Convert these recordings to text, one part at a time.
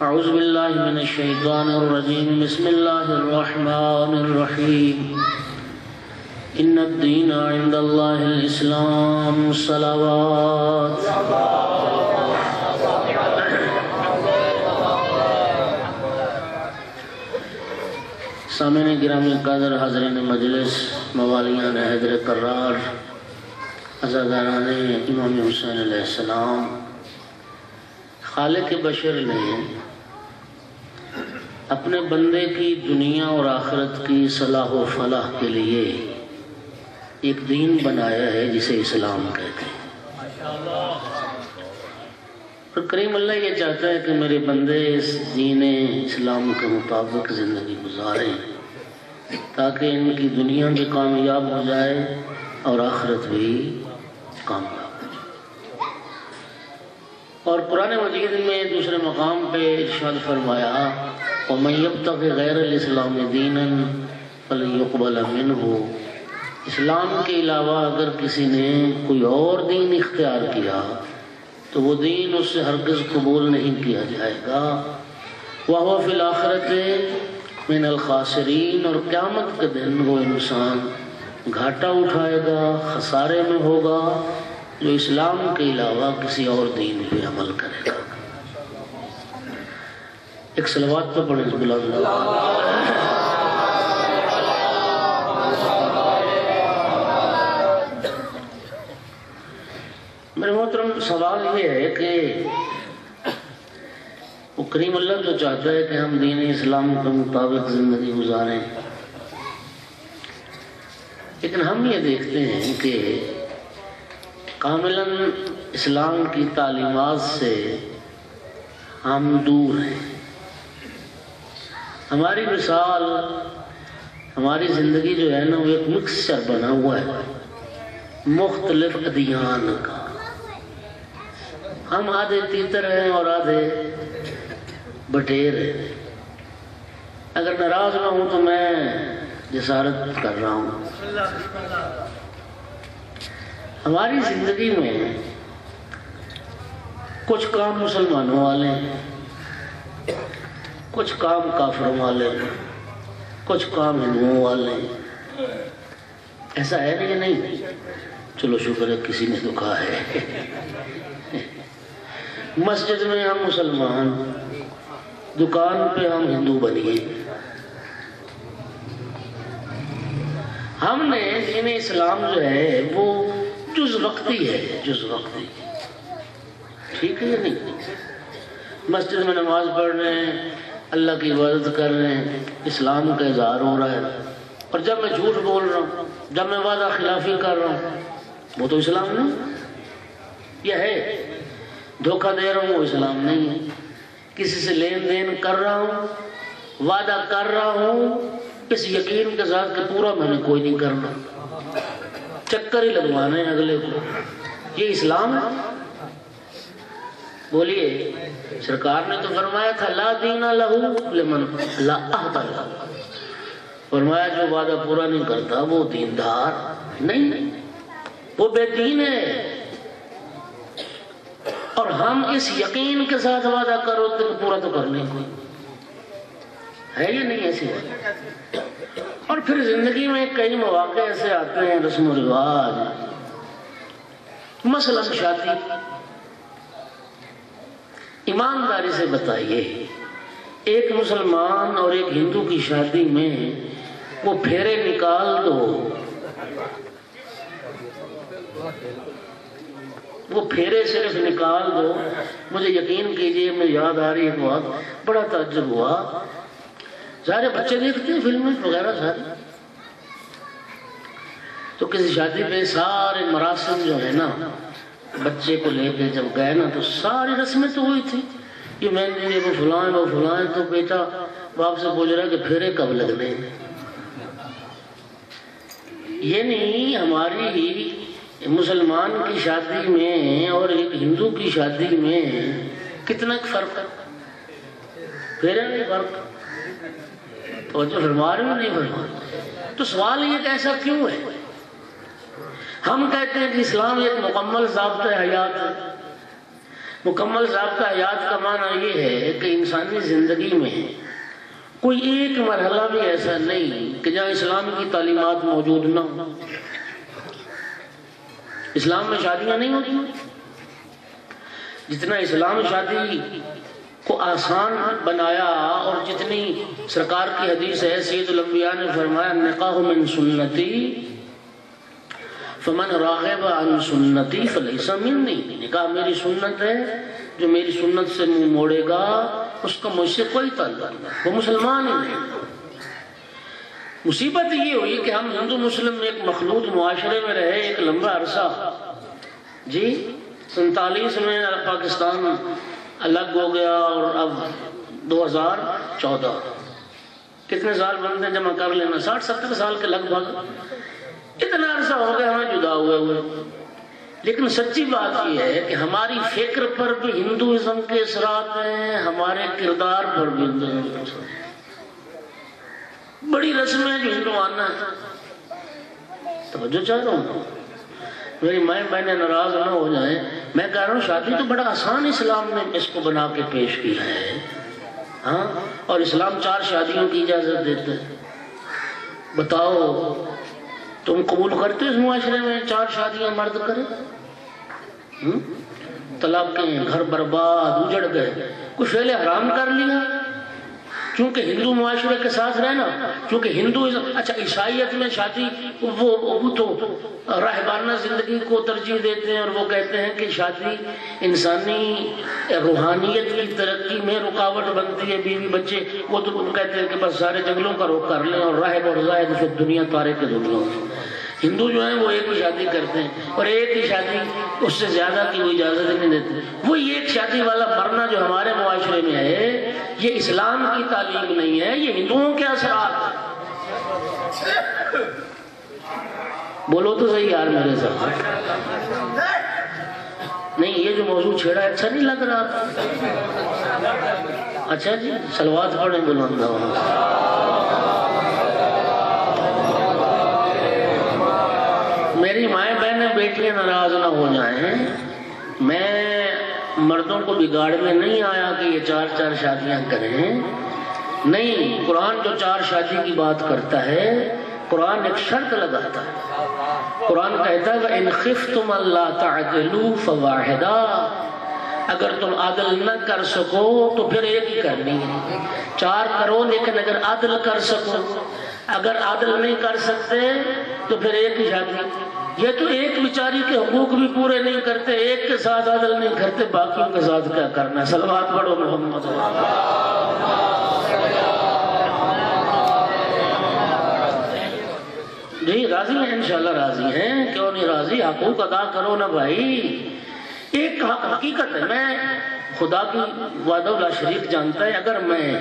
اعوذ باللہ من الشیطان الرجیم بسم اللہ الرحمن الرحیم ان الدین عند اللہ الاسلام صلوات سامعین گرامی قدر، حاضرین مجلس، موالیان حیدر کرار، عزاداران امام حسین علیہ السلام، خالق بشر نے اپنے بندے کی دنیا اور آخرت کی صلاح و فلاح کے لیے ایک دین بنایا ہے جسے اسلام کہتے ہیں۔ اور کریم اللہ یہ چاہتا ہے کہ میرے بندے اس دین اسلام کے مطابق زندگی گزاریں تاکہ ان کی دنیا بھی کامیاب ہو جائے اور آخرت بھی کامیاب ہو جائے۔ اور قرآن مجید میں دوسرے مقام پہ ارشاد فرمایا وَمَن يَبْتَغِ غَيْرَ الْإِسْلَامِ دِينًا فَلَن يُقْبَلَ مِنْهُ، اسلام کے علاوہ اگر کسی نے کوئی اور دین اختیار کیا تو وہ دین اس سے ہرگز قبول نہیں کیا جائے گا۔ وَهُوَ فِي الْآخِرَةِ مِنَ الْخَاسِرِينَ، اور قیامت کے دن وہ انسان گھاٹا اٹھائے گا، خسارے میں ہوگا جو اسلام کے علاوہ کسی اور دین پہ عمل کرے گا۔ ایک صلوات تو پڑھیں بلند۔ میرے محترم، سوال یہ ہے کہ وہ کریم اللہ تو چاہتا ہے کہ ہم دین اسلام کے مطابق زندگی گزاریں، لیکن ہم یہ دیکھتے ہیں کہ کاملاً اسلام کی تعلیمات سے ہم دور ہیں۔ ہماری مثال، ہماری زندگی جو ہے نا وہ ایک مکسچر بنا ہوا ہے مختلف ادیان کا۔ ہم آدھے تیتر ہیں اور آدھے بٹیر ہیں۔ اگر ناراض نہ ہوں تو میں جسارت کر رہا ہوں۔ ہماری زندگی میں کچھ کام مسلمانوں والے ہیں، کچھ کام کافروں والے ہیں، کچھ کام ہندوؤں والے ہیں۔ ایسا ہے کہ نہیں؟ چلو شکر ہے کسی نے تو کہا ہے۔ مسجد میں ہم مسلمان، دکان پہ ہم ہندو بنیے۔ ہم نے دین اسلام جو ہے وہ جز وقتی ہے، جز وقتی، ٹھیک ہے یا نہیں؟ مسجد میں نماز پڑھ رہے ہیں، اللہ کی عبادت کر رہے ہیں، اسلام کا اظہار ہو رہا ہے، اور جب میں جھوٹ بول رہا ہوں، جب میں وعدہ خلافی کر رہا ہوں، وہ تو اسلام نہیں۔ یہ ہے دھوکہ دے رہا ہوں، وہ اسلام نہیں ہے۔ کسی سے لین دین کر رہا ہوں، وعدہ کر رہا ہوں اس یقین کے ساتھ کہ پورا میں نے کوئی نہیں کرنا، چکر ہی لگوانا ہے اگلے کو، یہ اسلام ہے؟ بولیے، سرکار نے تو فرمایا تھا لا دین لہ لمن لا عہد لہ، فرمایا جو وعدہ پورا نہیں کرتا وہ دیندار نہیں، وہ بے دین ہے۔ اور ہم اس یقین کے ساتھ وعدہ کرو تو پورا تو کرنے کوئی ہے یہ نہیں ایسی بات۔ اور پھر زندگی میں کئی مواقع ایسے آتے ہیں، رسم و رواج، مثلا شادی، ایمانداری سے بتائیے ایک مسلمان اور ایک ہندو کی شادی میں وہ پھیرے نکال دو، وہ پھیرے صرف نکال دو، مجھے یقین کیجئے میں یاد آ رہی ایک بات، بڑا تعجب ہوا، سارے بچے دیکھتے ہیں فلمیں وغیرہ سارے، تو کسی شادی پہ سارے مراسم جو ہے نا بچے کو لے کے جب گئے نا تو ساری رسمیں تو ہوئی تھی، یہ مہندی وہ فلان وہ فلان، تو بیٹا باپ سے پوچھ رہا ہے کہ پھیرے کب لگنے ہیں؟ یہ نہیں، ہماری مسلمان کی شادی میں اور ایک ہندو کی شادی میں کتنا فرق ہے، پھیرے نہیں فرق، توجہ فرما رہے ہو نہیں فرما؟ تو سوال یہ کہ ایسا کیوں ہے؟ ہم کہتے ہیں کہ اسلام ایک مکمل ضابطۂ حیات ہے، مکمل ضابطہ حیات کا معنی یہ ہے کہ انسانی زندگی میں کوئی ایک مرحلہ بھی ایسا نہیں کہ جہاں اسلام کی تعلیمات موجود نہ ہو۔ اسلام میں شادیاں نہیں ہوتی، جتنا اسلام شادی کو آسان بنایا اور جتنی سرکار کی حدیث ہے، سید الانبیاء نے فرمایا نکاح من سنتی فمن راغب عن سنتی فلیس منی، نکاح میری سنت ہے، جو میری سنت سے منہ موڑے گا اس کا مجھ سے کوئی تعلق نہیں، وہ مسلمان ہی نہیں۔ مصیبت یہ ہوئی کہ ہم ہندو مسلم ایک مخلوط معاشرے میں رہے ایک لمبا عرصہ، جی 47 میں پاکستان الگ ہو گیا اور اب 2014 کتنے سال بنتے جمع کر لینا، 60-70 سال کے لگ بھگ، اتنا عرصہ ہو گیا ہمیں جدا ہوئے۔ لیکن سچی بات یہ ہے کہ ہماری فکر پر بھی ہندوازم کے اثرات ہیں، ہمارے کردار پر بھی ہندوازم کے اثرات ہیں۔ بڑی رسمیں جو ہندوانہ ہے، توجہ چاہ رہا ہوں، میری مائیں بہنیں ناراض نہ ہو جائیں، میں کہہ رہا ہوں شادی تو بڑا آسان اسلام نے اس کو بنا کے پیش کیا ہے، ہاں، اور اسلام 4 شادیوں کی اجازت دیتا ہے۔ بتاؤ تم قبول کرتے اس معاشرے میں 4 شادیاں مرد کرے؟ طلاقیں، گھر برباد، اجڑ گئے، کچھ فعل حرام کر لیا چونکہ ہندو معاشرے کے ساتھ رہنا، چونکہ ہندو اچھا عیسائیت میں شادی وہ تو راہبانہ زندگی کو ترجیح دیتے ہیں اور وہ کہتے ہیں کہ شادی انسانی روحانیت کی ترقی میں رکاوٹ بنتی ہے، بیوی بچے وہ تو کہتے ہیں کہ بس سارے جنگلوں کا رخ کر لیں اور راہب اور زاہد پھر دنیا تارے کے دنیا۔ ہندو جو ہیں وہ ایک ہی شادی کرتے ہیں اور ایک ہی شادی اس سے زیادہ کی وہ اجازت نہیں دیتے۔ وہی ایک شادی والا مرنا جو ہمارے معاشرے میں ہے یہ اسلام کی تعلیم نہیں ہے، یہ ہندوؤں کے اثرات ہیں۔ بولو تو صحیح یار میرے ساتھ، نہیں یہ جو موضوع چھیڑا ہے اچھا نہیں لگ رہا تھا؟ اچھا جی صلوات پڑھیں بلند آواز سے۔ میری مائیں بہنیں بیٹیاں ناراض نہ ہو جائیں، میں مردوں کو بگاڑنے نہیں آیا کہ یہ 4 شادیاں کریں، نہیں۔ قرآن جو 4 شادی کی بات کرتا ہے، قرآن ایک شرط لگاتا ہے، قرآن کہتا ہے وَإِنْ خِفْتُمْ أَلَّا تَعْدِلُوا فَوَاحِدًا، اگر تم عدل نہ کر سکو تو پھر ایک ہی کرنی ہے، 4 کرو لیکن اگر عدل کر سکو، اگر عدل نہیں کر سکتے تو پھر ایک ہی شادی۔ یہ تو ایک بیچاری کے حقوق بھی پورے نہیں کرتے، ایک کے ساتھ عدل نہیں کرتے، باقیوں کے ساتھ کیا کرنا ہے؟ صلوات پڑھو محمد۔ جی راضی ہیں انشاءاللہ، راضی ہیں، کیوں نہیں راضی؟ حقوق ادا کرو نا بھائی۔ ایک حقیقت ہے، میں خدا کی وعدہ لا شریک جانتا ہے، اگر میں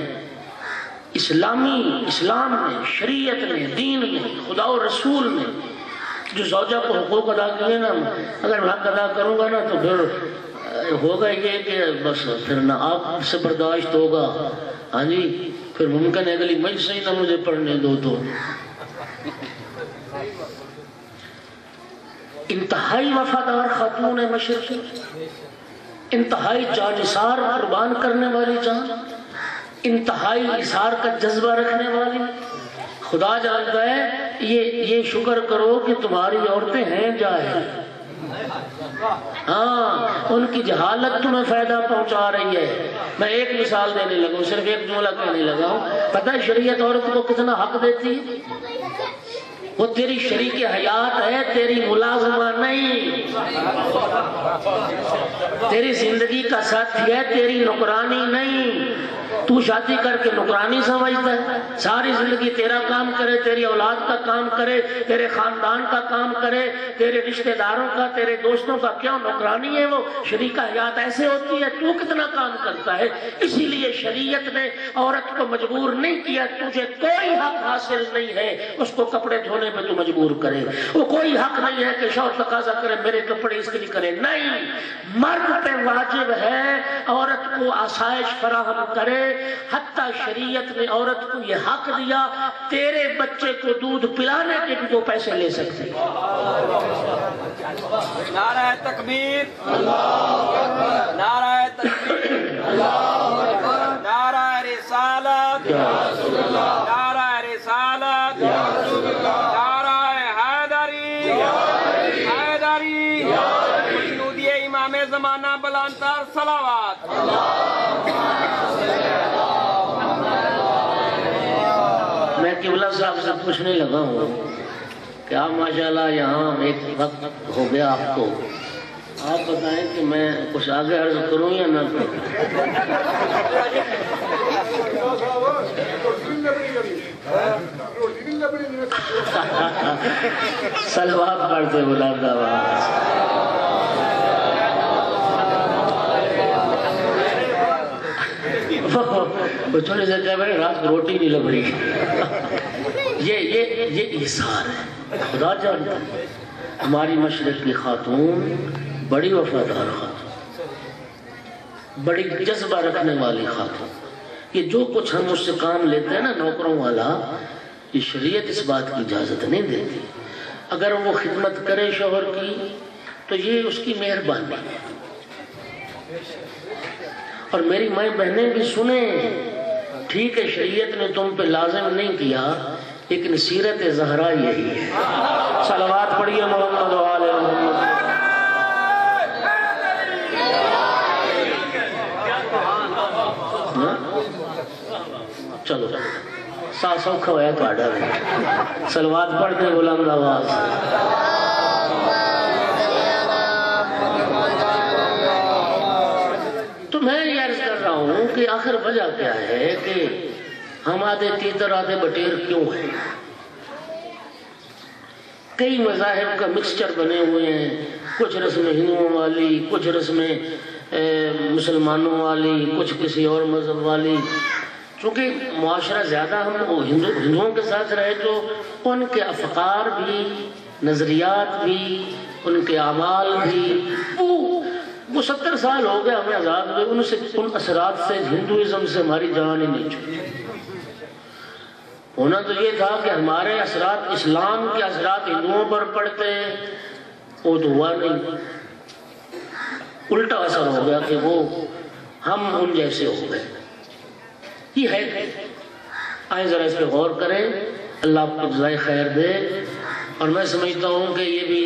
اسلام میں، شریعت میں، دین میں، خدا و رسول میں جو زوجہ کو حقوق ادا کیے نا، اگر میں حق ادا کروں گا نا تو پھر ہوگا یہ کہ بس پھر نہ آپ سے برداشت ہوگا، ہاں جی، پھر ممکن ہے اگلی مجلس سے ہی نہ مجھے پڑھنے دو تو۔ انتہائی وفادار خاتون مشرق، انتہائی جانثار قربان کرنے والی جان، انتہائی اظہار کا جذبہ رکھنے والی، خدا جانتا ہے یہ شکر کرو کہ تمہاری عورتیں ہیں جاہل، ہاں ان کی جہالت تمہیں فائدہ پہنچا رہی ہے۔ میں ایک مثال دینے لگا ہوں، صرف ایک جملہ کہنے لگا ہوں، پتہ ہے شریعت عورت کو کتنا حق دیتی ہے؟ وہ تیری شریک حیات ہے، تیری ملازمہ نہیں، تیری زندگی کا ساتھی ہے، تیری نوکرانی نہیں۔ تو شادی کر کے نوکرانی سمجھتا ہے، ساری زندگی تیرا کام کرے، تیری اولاد کا کام کرے، تیرے خاندان کا کام کرے، تیرے رشتہ داروں کا، تیرے دوستوں کا، کیوں نوکرانی ہے وہ؟ شریک حیات ایسے ہوتی ہے، تو کتنا کام کرتا ہے۔ اسی لیے شریعت نے عورت کو مجبور نہیں کیا، تجھے کوئی حق حاصل نہیں ہے اس کو کپڑے دھونے پہ تو مجبور کرے، وہ کوئی حق نہیں ہے کہ شوہر تقاضا کرے میرے کپڑے اس کے لیے کرے، نہیں، مرد پہ واجب ہے عورت کو آسائش فراہم کرے۔ حتیٰ شریعت نے عورت کو یہ حق دیا تیرے بچے کو دودھ پلانے کے بھی وہ پیسے لے سکتے۔ نعرہ تکبیر، نعرہ نعرہ رسالت، نعرہ رسالت، نعرہ حیدری، حیدری، مجنودی امام زمانہ بلندتر صلوات۔ میں قبلہ صاحب سے پوچھنے لگا ہوں کہ آپ ماشاءاللہ یہاں ایک وقت ہو گیا آپ کو، آپ بتائیں کہ میں کچھ آگے عرض کروں یا نہ کروں؟ صلوات پڑھتے بلند آواز۔ وہ چھوٹے سے کہہ رہے رات کو روٹی نہیں لگ رہی۔ یہ احسان ہے، خدا جانتا ہے۔ ہماری مشرق کی خاتون بڑی وفادار خاتون، بڑی جذبہ رکھنے والی خاتون۔ یہ جو کچھ ہم اس سے کام لیتے ہیں نا نوکروں والا، یہ شریعت اس بات کی اجازت نہیں دیتی۔ اگر وہ خدمت کرے شوہر کی تو یہ اس کی مہربانی ہے۔ اور میری مائیں بہنیں بھی سنیں، ٹھیک ہے شریعت نے تم پہ لازم نہیں کیا، لیکن سیرت زہرا یہی ہے۔ صلوات پڑھیے محمد و آل محمد۔ چلو سوکھا ہوا تو آڈا رہے، صلوات پڑھتے بلند آواز۔ تو میں یہ عرض کر رہا ہوں کہ آخر وجہ کیا ہے کہ ہم آدھے تیتر آدھے بٹیر کیوں ہیں؟ کئی مذاہب کا مکسچر بنے ہوئے ہیں، کچھ رسمیں ہندوؤں والی، کچھ رسمیں مسلمانوں والی، کچھ کسی اور مذہب والی۔ چونکہ معاشرہ زیادہ ہم ہندوؤں کے ساتھ رہے تو ان کے افکار بھی، نظریات بھی، ان کے اعمال بھی، وہ 70 سال ہو گئے ہمیں آزاد ہوئے، ان اثرات سے ہندوازم سے ہماری جان ہی نہیں چھوٹی۔ ہونا تو یہ تھا کہ ہمارے اثرات، اسلام کے اثرات ہندوؤں پر پڑتے، وہ تو ہوا نہیں، الٹا اثر ہو گیا کہ وہ ہم ان جیسے ہو گئے۔ یہ ہے، آئیں ذرا اس پہ غور کریں، اللہ آپ کو جزائے خیر دے۔ اور میں سمجھتا ہوں کہ یہ بھی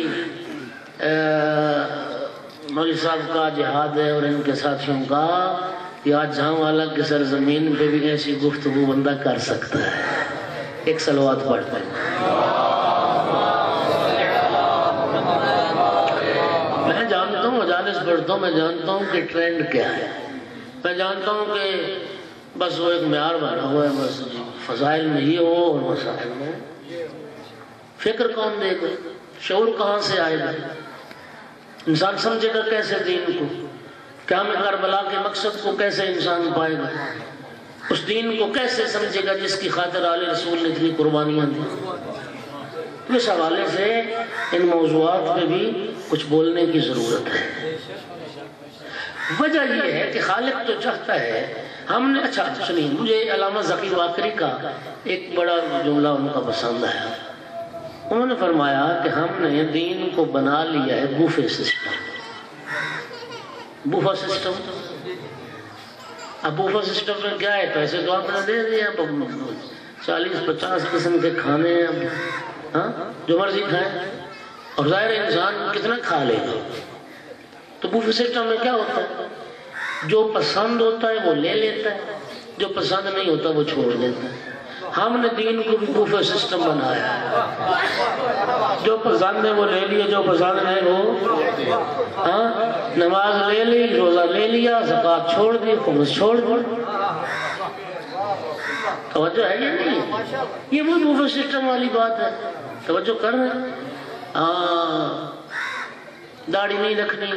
مولوی صاحب کا جہاد ہے اور ان کے ساتھیوں کا، کہ آج جہاں والا کی سرزمین پہ بھی ایسی گفتگو بندہ کر سکتا ہے۔ ایک صلوات پڑھتے ہیں۔ میں جانتا ہوں مجالس پڑھتا ہوں، میں جانتا ہوں کہ ٹرینڈ کیا ہے، میں جانتا ہوں کہ بس وہ ایک معیار بنا ہوا ہے، بس فضائل میں یہ ہو اور مسائل میں فکر کون دے گا، شعور کہاں سے آئے گا، انسان سمجھے گا کیسے دین کو، قیام کربلا کے مقصد کو کیسے انسان پائے گا، اس دین کو کیسے سمجھے گا جس کی خاطر آل رسول نے اتنی قربانیاں دی۔ اس حوالے سے ان موضوعات پہ بھی کچھ بولنے کی ضرورت ہے۔ وجہ یہ ہے کہ خالق تو چاہتا ہے ہم نے، اچھا سنیے، مجھے علامہ ذکی واقری کا ایک بڑا جملہ ان کا پسند ہے۔ انہوں نے فرمایا کہ ہم نے دین کو بنا لیا ہے بوفے سسٹم۔ بوفا سسٹم، اب بوفا سسٹم میں کیا ہے، پیسے تو آپ نے دے دیا، 40-50 قسم کے کھانے ہیں، ہاں جو مرضی کھائیں، اور ظاہر انسان کتنا کھا لے گا۔ تو بوفے سسٹم میں کیا ہوتا ہے، جو پسند ہوتا ہے وہ لے لیتا ہے، جو پسند نہیں ہوتا وہ چھوڑ دیتا ہے۔ ہم نے دین کو بھی بوفے سسٹم بنایا ہے، جو پسند ہے وہ لے لیا، جو پسند نہیں وہ، ہاں نماز لے لی، روزہ لے لیا، زکوٰۃ چھوڑ دی، خمس چھوڑ دی۔ توجہ ہے یا نہیں؟ یہ وہ بوفے سسٹم والی بات ہے، توجہ کر رہے ہیں؟ داڑھی نہیں رکھنی،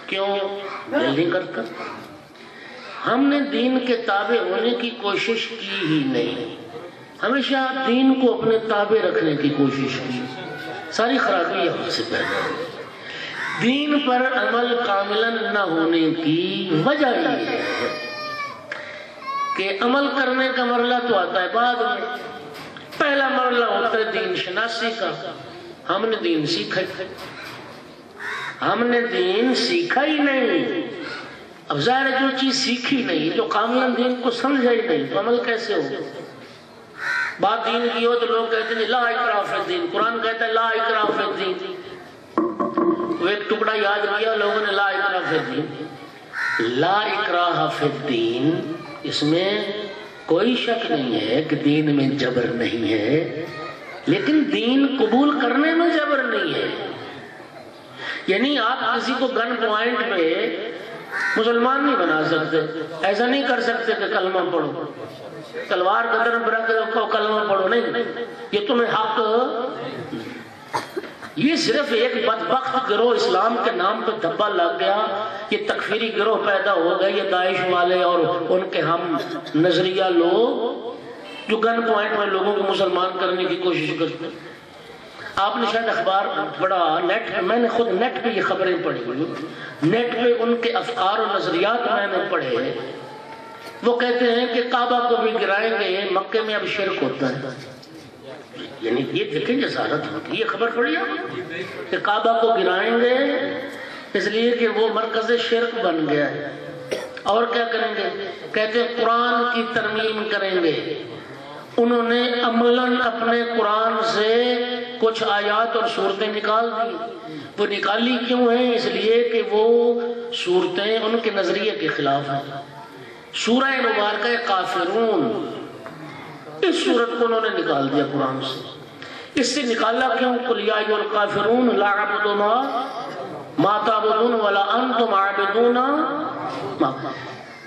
کیوں؟ دل نہیں کرتا۔ ہم نے دین کے تابع ہونے کی کوشش کی ہی نہیں، ہمیشہ دین کو اپنے تابع رکھنے کی کوشش کی۔ ساری خرابی یہاں سے پیدا ہے۔ دین پر عمل کاملاً نہ ہونے کی وجہ یہ ہے کہ عمل کرنے کا مرحلہ تو آتا ہے بعد میں، پہلا مرحلہ ہوتا ہے دین شناسی کا۔ ہم نے دین سیکھا ہی نہیں، اب ظاہر ہے جو چیز سیکھی نہیں، جو کاملاً دین کو سمجھا ہی نہیں، تو عمل کیسے ہو؟ بات دین کی ہو تو لوگ کہتے ہیں لا اکراہ فی الدین، قرآن کہتا ہے لا اکراہ فی الدین، وہ ایک ٹکڑا یاد کیا لوگوں نے، لا اکراہ فی الدین۔ لا اکراہ فی الدین، اس میں کوئی شک نہیں ہے کہ دین میں جبر نہیں ہے، لیکن دین قبول کرنے میں جبر نہیں ہے۔ یعنی آپ کسی کو گن پوائنٹ پہ مسلمان نہیں بنا سکتے، ایسا نہیں کر سکتے کہ کلمہ پڑھو، تلوار گردن پر رکھ کے کلمہ پڑھو، نہیں، یہ تمہیں حق، یہ صرف ایک بدبخت گروہ اسلام کے نام پہ دھبا لگ گیا، یہ تکفیری گروہ پیدا ہو گئے، یہ داعش والے اور ان کے ہم نظریہ لوگ جو گن پوائنٹ میں لوگوں کو مسلمان کرنے کی کوشش کرتے ہیں۔ آپ نے شاید اخبار پڑھا، نیٹ، میں نے خود نیٹ پہ یہ خبریں پڑھی، نیٹ پہ ان کے افکار و نظریات میں نے پڑھے۔ وہ کہتے ہیں کہ کعبہ کو بھی گرائیں گے، مکے میں اب شرک ہوتا ہے، یعنی یہ دیکھیں جسارت ہوتی ہے۔ یہ خبر پڑھی آپ کہ کعبہ کو گرائیں گے اس لیے کہ وہ مرکز شرک بن گیا ہے، اور کیا کریں گے؟ کہتے ہیں قرآن کی ترمیم کریں گے۔ انہوں نے عملاً اپنے قرآن سے کچھ آیات اور صورتیں نکال دی۔ وہ نکالی کیوں ہیں؟ اس لیے کہ وہ صورتیں ان کے نظریے کے خلاف ہیں۔ سورہ مبارکہ کافرون، اس صورت کو انہوں نے نکال دیا قرآن سے۔ اس سے نکالا کیوں؟ قل یا ایھا الکافرون لا اعبد ما تعبدون ولا انتم عابدون ما۔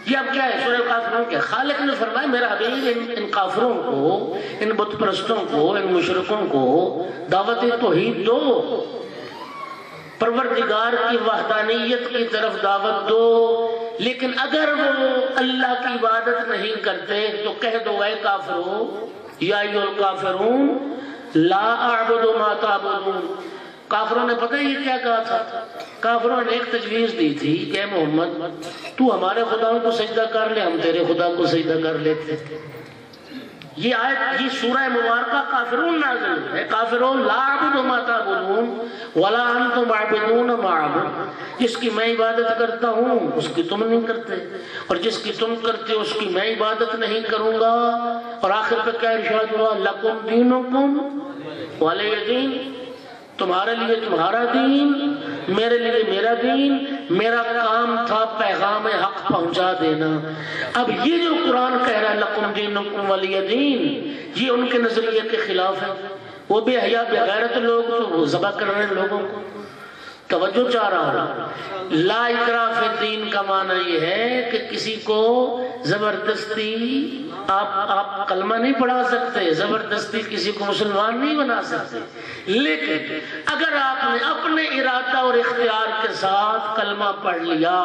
یہ اب کیا ہے؟ سورہ کافرون کے خالق نے فرمایا میرا حبیب ان کافروں کو، ان بت پرستوں کو، ان مشرکوں کو دعوت توحید دو، پروردگار کی وحدانیت کی طرف دعوت دو، لیکن اگر وہ اللہ کی عبادت نہیں کرتے تو کہہ دو اے کافروں، یا ایھا الکافرون لا اعبد ما تعبدون۔ کافروں نے پتہ یہ کیا کہا تھا؟ کافروں نے ایک تجویز دی تھی کہ اے محمد تو ہمارے خداؤں کو سجدہ کر لے، ہم تیرے خدا کو سجدہ کر لیتے۔ یہ آیت، یہ سورہ مبارکہ کافرون نازل ہے۔ کافرون لا اعبد ما تعبدون ولا انتم عابدون ما اعبد، جس کی میں عبادت کرتا ہوں اس کی تم نہیں کرتے، اور جس کی تم کرتے ہو اس کی میں عبادت نہیں کروں گا۔ اور آخر پہ کیا ارشاد ہوا؟ لکم دینکم ولی دین، تمہارے لیے تمہارا دین، میرے لیے میرا دین۔ میرا کام تھا پیغام حق پہنچا دینا۔ اب یہ جو قرآن کہہ رہا ہے لکم دینکم ولی دین، یہ ان کے نظریے کے خلاف ہے۔ وہ بے حیا بے غیرت لوگ تو وہ ذبح کر رہے ہیں لوگوں کو۔ توجہ چاہ رہا ہوں، لا اکراہ فی الدین کا معنی یہ ہے کہ کسی کو زبردستی آپ کلمہ نہیں پڑھا سکتے، زبردستی کسی کو مسلمان نہیں بنا سکتے، لیکن اگر آپ نے اپنے ارادہ اور اختیار کے ساتھ کلمہ پڑھ لیا،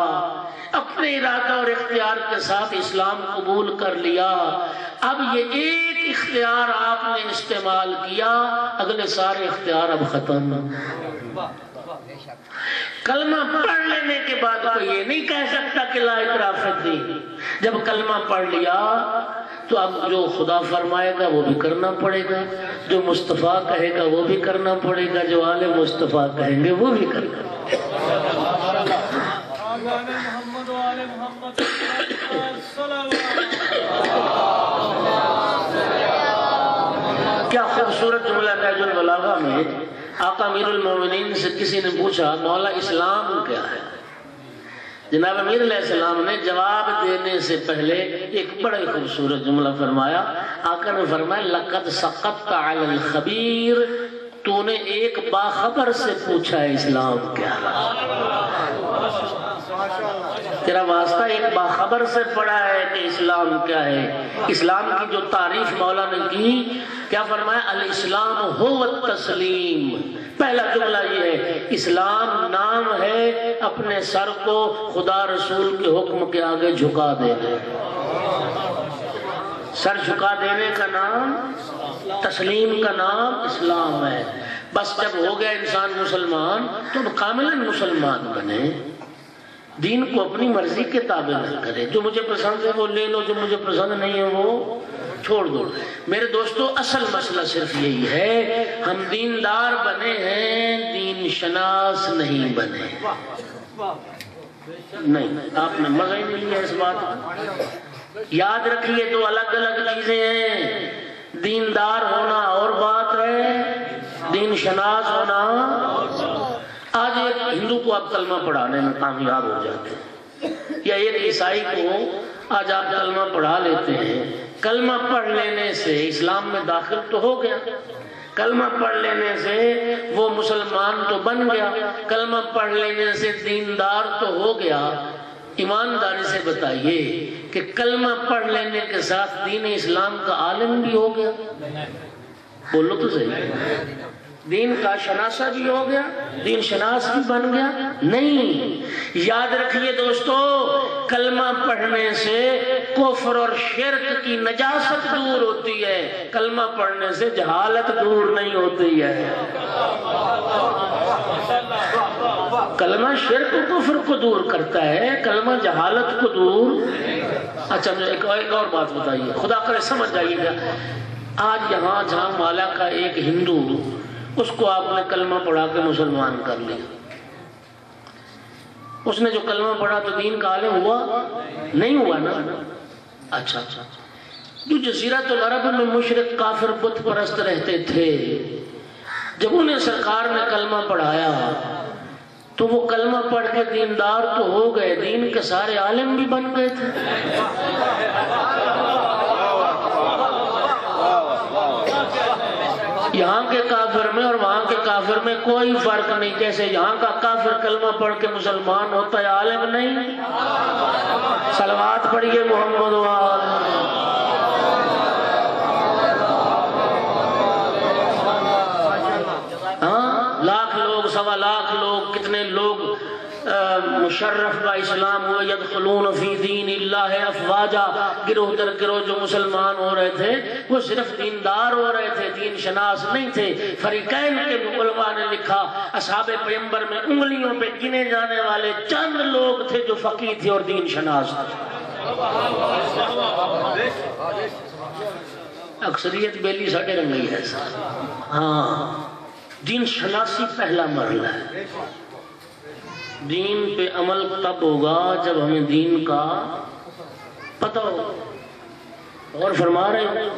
اپنے ارادہ اور اختیار کے ساتھ اسلام قبول کر لیا، اب یہ ایک اختیار آپ نے استعمال کیا، اگلے سارے اختیار اب ختم۔ کلمہ پڑھ لینے کے بعد کوئی یہ نہیں کہہ سکتا کہ لا اکراہ فی الدین۔ جب کلمہ پڑھ لیا تو اب جو خدا فرمائے گا وہ بھی کرنا پڑے گا، جو مصطفیٰ کہے گا وہ بھی کرنا پڑے گا، جو آل مصطفیٰ کہیں گے وہ بھی کرنا پڑے گا۔ کیا خوبصورت جملہ نہج البلاغہ میں آقا امیر المومنین سے کسی نے پوچھا مولا اسلام کیا ہے؟ جناب امیر علیہ السلام نے جواب دینے سے پہلے ایک بڑا ہی خوبصورت جملہ فرمایا۔ آقا نے فرمایا لقد سقطت علی الخبیر، تو نے ایک باخبر سے پوچھا ہے اسلام کیا ہے، تیرا واسطہ ایک باخبر سے پڑھا ہے کہ اسلام کیا ہے۔ اسلام کی جو تعریف مولا نے کی، کیا فرمایا؟ الاسلام هو التسلیم۔ پہلا جملہ یہ ہے اسلام نام ہے اپنے سر کو خدا رسول کے حکم کے آگے جھکا دینے، سر جھکا دینے کا نام، تسلیم کا نام اسلام ہے۔ بس جب ہو گیا انسان مسلمان تو کاملاً مسلمان بنے، دین کو اپنی مرضی کے تابع نہ کرے، جو مجھے پسند ہے وہ لے لو، جو مجھے پسند نہیں ہے وہ چھوڑ دو۔ میرے دوستو اصل مسئلہ صرف یہی ہے، ہم دیندار بنے ہیں، دین شناس نہیں بنے۔ نہیں، آپ نے مزہ ہی نہیں لیا اس بات کا۔ یاد رکھیے تو الگ الگ چیزیں ہیں، دیندار ہونا اور بات ہے، دین شناس ہونا۔ آج ایک ہندو کو آپ کلمہ پڑھانے میں کامیاب ہو جاتے ہیں، یا ایک عیسائی کو آج آپ کلمہ پڑھا لیتے ہیں۔ کلمہ پڑھ لینے سے اسلام میں داخل تو ہو گیا، کلمہ پڑھ لینے سے وہ مسلمان تو بن گیا، کلمہ پڑھ لینے سے دیندار تو ہو گیا۔ ایمانداری سے بتائیے کہ کلمہ پڑھ لینے کے ساتھ دین اسلام کا عالم بھی ہو گیا؟ بولو تو صحیح، دین کا شناسہ بھی ہو گیا، دین شناس بھی بن گیا؟ نہیں۔ یاد رکھیے دوستو، کلمہ پڑھنے سے کفر اور شرک کی نجاست دور ہوتی ہے، کلمہ پڑھنے سے جہالت دور نہیں ہوتی ہے۔ کلمہ شرک و کفر کو دور کرتا ہے، کلمہ جہالت کو دور۔ اچھا مجھے ایک اور بات بتائیے، خدا کرے سمجھ جائیے گا۔ آج یہاں جہاں مالا کا ایک ہندو، اس کو آپ نے کلمہ پڑھا کے مسلمان کر لیا، اس نے جو کلمہ پڑھا تو دین کا عالم ہوا؟ نہیں ہوا نا۔ اچھا جو جزیرۃ العرب میں مشرک کافر بت پرست رہتے تھے، جب انہیں سرکار نے کلمہ پڑھایا تو وہ کلمہ پڑھ کے دیندار تو ہو گئے، دین کے سارے عالم بھی بن گئے تھے۔ یہاں کے کافر میں اور وہاں کے کافر میں کوئی فرق نہیں، جیسے یہاں کا کافر کلمہ پڑھ کے مسلمان ہوتا ہے، عالم نہیں۔ صلوات پڑھیے محمد وآلہ۔ ہاں، لاکھ لوگ، سوا لاکھ لوگ، کتنے لوگ مشرف با اسلام ہوئے، یدخلون فی دین اللہ افواجا، گروہ در گروہ جو مسلمان ہو رہے تھے وہ صرف دیندار ہو رہے تھے، دین شناس نہیں تھے۔ فریقین کے علماء نے لکھا اصحاب پیغمبر میں انگلیوں پہ گنے جانے والے چند لوگ تھے جو فقیہ تھے اور دین شناس تھے، اکثریت بیلی ساڑھے رنگی ہے۔ ہاں، دین شناسی پہلا مرحلہ ہے۔ دین پہ عمل تب ہوگا جب ہمیں دین کا پتہ ہو۔ اور فرما رہے ہیں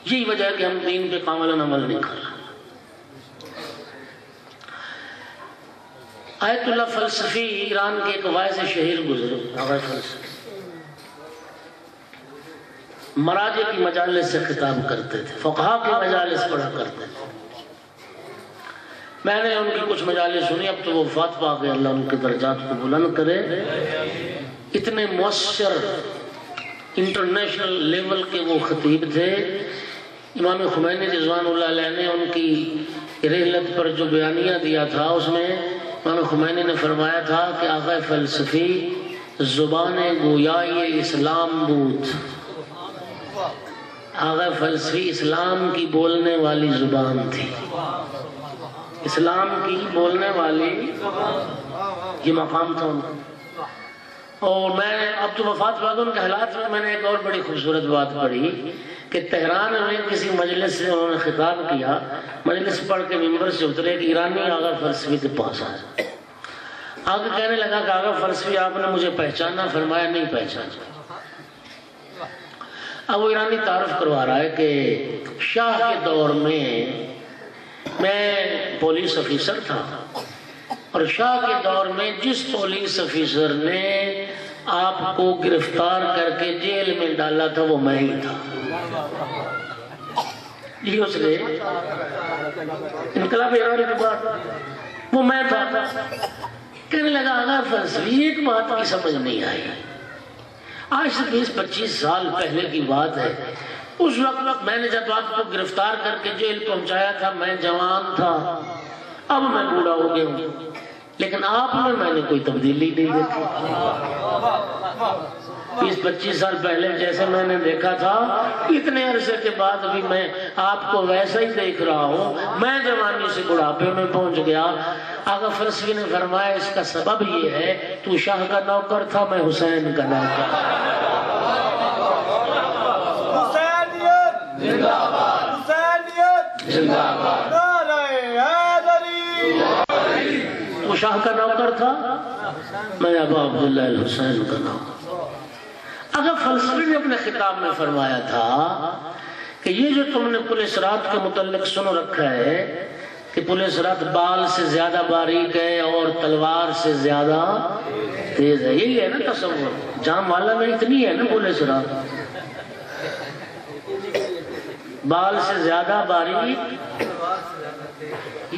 یہی وجہ ہے کہ ہم دین پہ کاملاً عمل نہیں کر رہے۔ آیت اللہ فلسفی ایران کے ایک واعظ شہیر گزرے، آغا فلسفی، مراجع کی مجالس سے خطاب کرتے تھے، فقہا کی مجالس پڑھا کرتے تھے۔ میں نے ان کی کچھ مجالس سنی، اب تو وہ وفات پا گئے، اللہ ان کے درجات کو بلند کرے۔ اتنے مؤثر انٹرنیشنل لیول کے وہ خطیب تھے۔ امام خمینی رضوان اللہ علیہ نے ان کی رحلت پر جو بیانیہ دیا تھا، اس میں امام خمینی نے فرمایا تھا کہ آقا فلسفی زبان گویائی اسلام بود، آقا فلسفی اسلام کی بولنے والی زبان تھی، اسلام کی بولنے والی، یہ مقام تھا ان کا۔ اور میں اب تو وفات بعد ان کے حالات میں نے ایک اور بڑی خوبصورت بات پڑھی کہ تہران میں کسی مجلس سے انہوں نے خطاب کیا، مجلس پڑھ کے ممبر سے اترے، ایک ایرانی آغا فلسفی کے پاس آیا، آگے کہنے لگا کہ آغا فلسفی آپ نے مجھے پہچانا؟ فرمایا نہیں پہچانا۔ اب وہ ایرانی تعارف کروا رہا ہے کہ شاہ کے دور میں پولیس افیسر تھا، اور شاہ کے دور میں جس پولیس افیسر نے آپ کو گرفتار کر کے جیل میں ڈالا تھا وہ میں ہی تھا۔ یہ اس نے انقلاب ایرانی کی بات، وہ میں تھا۔ کہنے لگا آغا فلسفی ایک بات کی سمجھ نہیں آئی، آج سے 20-25 سال پہلے کی بات ہے، اس وقت میں نے جب آپ کو گرفتار کر کے جیل پہنچایا تھا میں جوان تھا، اب میں بوڑھا ہو گیا ہوں، لیکن آپ میں نے کوئی تبدیلی نہیں دیکھی۔ 20-25 سال پہلے جیسے میں نے دیکھا تھا، اتنے عرصے کے بعد بھی میں آپ کو ویسا ہی دیکھ رہا ہوں، میں جوانی سے بڑھاپے میں پہنچ گیا۔ آقا فلسفی نے فرمایا اس کا سبب یہ ہے تو شاہ کا نوکر تھا، میں حسین کا نوکر۔ تو شاہ کا نوکر تھا، میں ابا عبداللہ الحسین کا نوکر۔ اگر فلسفی نے اپنے خطاب میں فرمایا تھا کہ یہ جو تم نے پل صراط کے متعلق سن رکھا ہے کہ پل صراط بال سے زیادہ باریک ہے اور تلوار سے زیادہ تیز ہے، یہی ہے نا تصور؟ جام والا میں اتنی ہے نا پل صراط، بال سے زیادہ باریک،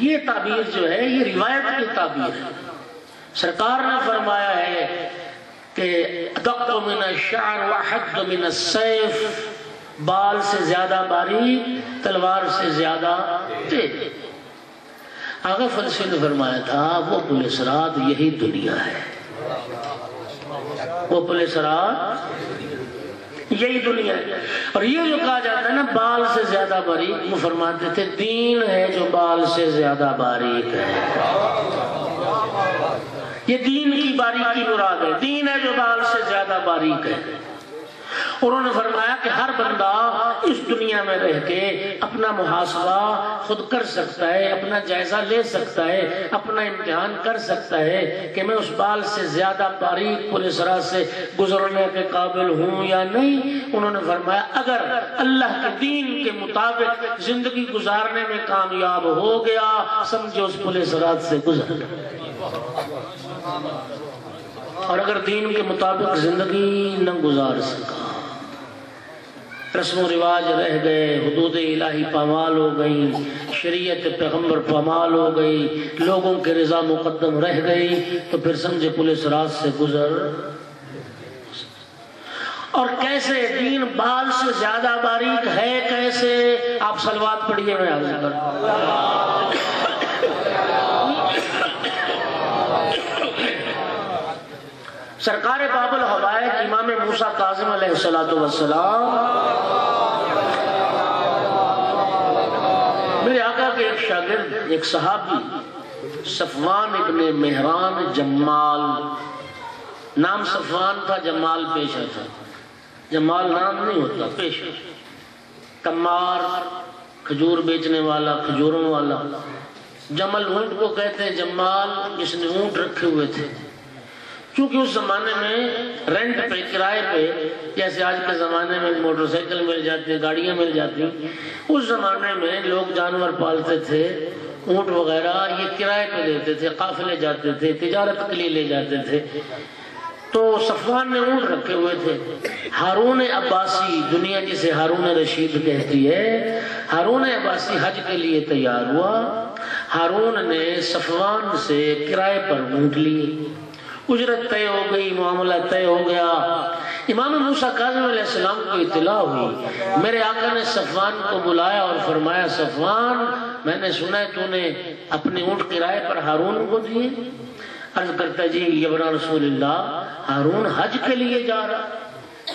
یہ تعبیر جو ہے یہ روایت کی تعبیر ہے۔ سرکار نے فرمایا ہے کہ ادق من الشعر وحد من السیف، بال سے زیادہ باریک، تلوار سے زیادہ تیز۔ آغا فلسفی نے فرمایا تھا وہ پل صراط یہی دنیا ہے، وہ پل صراط یہی دنیا ہے۔ اور یہ جو کہا جاتا ہے نا بال سے زیادہ باریک، وہ فرماتے تھے دین ہے جو بال سے زیادہ باریک ہے، یہ دین کی باریکی مراد ہے، دین ہے جو بال سے زیادہ باریک ہے۔ انہوں نے فرمایا کہ ہر بندہ اس دنیا میں رہ کے اپنا محاسبہ خود کر سکتا ہے، اپنا جائزہ لے سکتا ہے، اپنا امتحان کر سکتا ہے کہ میں اس بال سے زیادہ باریک پل صراط سے گزرنے کے قابل ہوں یا نہیں۔ انہوں نے فرمایا اگر اللہ کے دین کے مطابق زندگی گزارنے میں کامیاب ہو گیا سمجھے اس پل صراط سے گزر گیا، اور اگر دین کے مطابق زندگی نہ گزار سکا، رسم و رواج رہ گئے، حدود الہی پامال ہو گئی، شریعت پیغمبر پامال ہو گئی، لوگوں کے رضا مقدم رہ گئی، تو پھر سمجھے پل صراط سے گزر۔ اور کیسے دین بال سے زیادہ باریک ہے، کیسے؟ آپ صلوات پڑھیے، میں عرض کرتا سرکار باب الحوائج امام موسیٰ کاظم علیہ السلام، میرے آقا کے ایک شاگرد، ایک صحابی صفوان ابن مہران جمال، نام صفوان تھا، جمال پیشہ تھا، جمال نام نہیں ہوتا، پیشہ، کمار، کھجور بیچنے والا، کھجوروں والا۔ جمل اونٹ کو کہتے ہیں، جمال جس نے اونٹ رکھے ہوئے تھے۔ چونکہ اس زمانے میں رینٹ پہ، کرائے پہ، جیسے آج کے زمانے میں موٹر سائیکل مل جاتی ہیں، گاڑیاں مل جاتی ہیں، اس زمانے میں لوگ جانور پالتے تھے، اونٹ وغیرہ یہ کرائے پہ دیتے تھے، قافلے جاتے تھے، تجارت کے لیے لے جاتے تھے۔ تو صفوان نے اونٹ رکھے ہوئے تھے۔ ہارون عباسی، دنیا جسے ہارون رشید کہتی ہے، ہارون عباسی حج کے لیے تیار ہوا۔ ہارون نے صفوان سے کرائے پر اونٹ لیے، اجرت طے ہو گئی، معاملہ طے ہو گیا۔ امام موسیٰ کاظم علیہ السلام کو اطلاع ہوئی، میرے آقا نے صفوان کو بلایا اور فرمایا صفوان میں نے سنا ہے تو نے اپنے اونٹ کرائے پر ہارون کو دیے۔ عرض کرتا جی یبرا رسول اللہ، ہارون حج کے لیے جا رہا،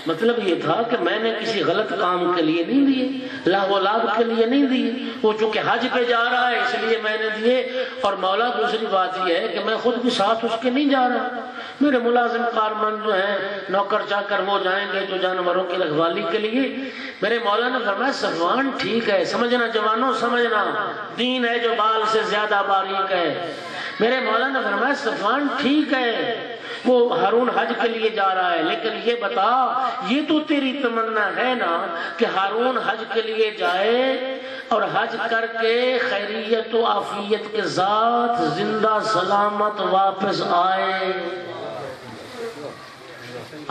مطلب یہ تھا کہ میں نے کسی غلط کام کے لیے نہیں دیے، لاہ و لاب کے لیے نہیں دیے، وہ چونکہ حج پہ جا رہا ہے اس لیے میں نے دیے۔ اور مولا دوسری بات یہ ہے کہ میں خود بھی ساتھ اس کے نہیں جا رہا، میرے ملازم کارمند جو ہیں، نوکر چاکر، وہ جائیں گے جو جانوروں کی رکھوالی کے لیے۔ میرے مولا نے فرمایا صفوان ٹھیک ہے، سمجھنا جوانوں، سمجھنا، دین ہے جو بال سے زیادہ باریک ہے۔ میرے مولا نے فرمایا صفوان ٹھیک ہے، وہ ہارون حج کے لیے جا رہا ہے، لیکن یہ بتا یہ تو تیری تمنا ہے نا کہ ہارون حج کے لیے جائے اور حج کر کے خیریت و عافیت کے ساتھ زندہ سلامت واپس آئے۔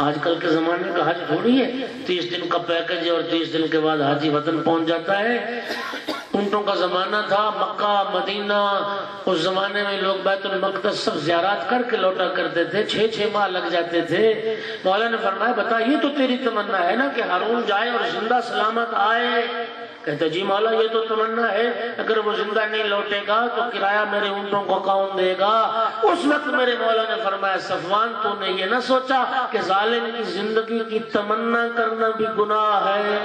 آج کل کے زمانے کا حج تھوڑی ہے 30 دن کا پیکج ہے اور 30 دن کے بعد حاجی وطن پہنچ جاتا ہے۔ اونٹوں کا زمانہ تھا، مکہ مدینہ، اس زمانے میں لوگ بیت المقدس سب زیارات کر کے لوٹا کرتے تھے، 6 ماہ لگ جاتے تھے۔ مولا نے فرمایا بتا یہ تو تیری تمنا ہے نا کہ ہارون جائے اور زندہ سلامت آئے؟ کہتا جی مولا یہ تو تمنا ہے، اگر وہ زندہ نہیں لوٹے گا تو کرایہ میرے اونٹوں کو کون دے گا؟ اس وقت میرے مولا نے فرمایا صفوان تو نے یہ نہ سوچا کہ ظالم کی زندگی کی تمنا کرنا بھی گناہ ہے؟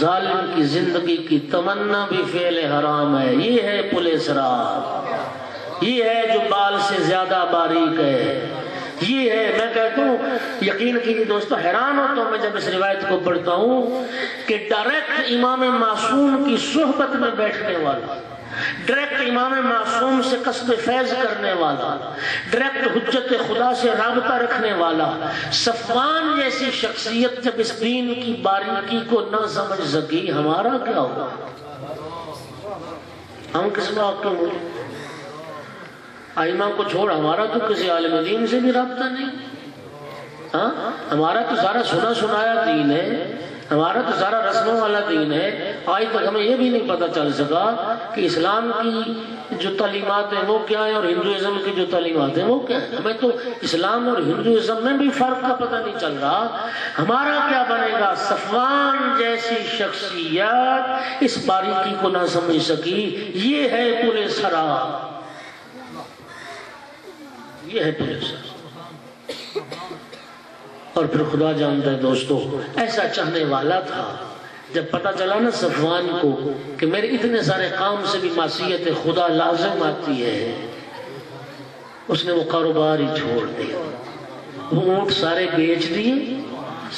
ظالم کی زندگی کی تمنا بھی فعل حرام ہے۔ یہ ہے پل صراط، یہ ہے جو بال سے زیادہ باریک ہے۔ یہ ہے، میں کہتا ہوں یقین کیجیے دوستو، حیران ہوتا ہوں میں جب اس روایت کو پڑھتا ہوں کہ ڈائریکٹ امام معصوم کی صحبت میں بیٹھنے والا، ڈائریکٹ امام معصوم سے قصد فیض کرنے والا، ڈائریکٹ حجت خدا سے رابطہ رکھنے والا صفوان جیسی شخصیت جب اس دین کی باریکی کو نہ سمجھ سکی، ہمارا کیا ہوگا؟ ہم کس بات کے مجھے ائمہ کو چھوڑ ہمارا تو کسی عالم دین سے بھی رابطہ نہیں، ہاں ہمارا تو سارا سنا سنایا دین ہے، ہمارا تو سارا رسموں والا دین ہے۔ آج تک ہمیں یہ بھی نہیں پتہ چل سکا کہ اسلام کی جو تعلیمات ہیں وہ کیا ہیں اور ہندوازم کی جو تعلیمات ہیں وہ کیا ہیں۔ ہمیں تو اسلام اور ہندوازم میں بھی فرق کا پتہ نہیں چل رہا، ہمارا کیا بنے گا؟ صفوان جیسی شخصیت اس باریکی کو نہ سمجھ سکی، یہ ہے پورے سرا، یہ ہے پورے سرا۔ اور پھر خدا جانتا ہے دوستو، ایسا چاہنے والا تھا، جب پتہ چلا نا صفوان کو کہ میرے اتنے سارے کام سے بھی معصیت خدا لازم آتی ہے، اس نے وہ کاروبار ہی چھوڑ دیا، وہ اونٹ سارے بیچ دیے،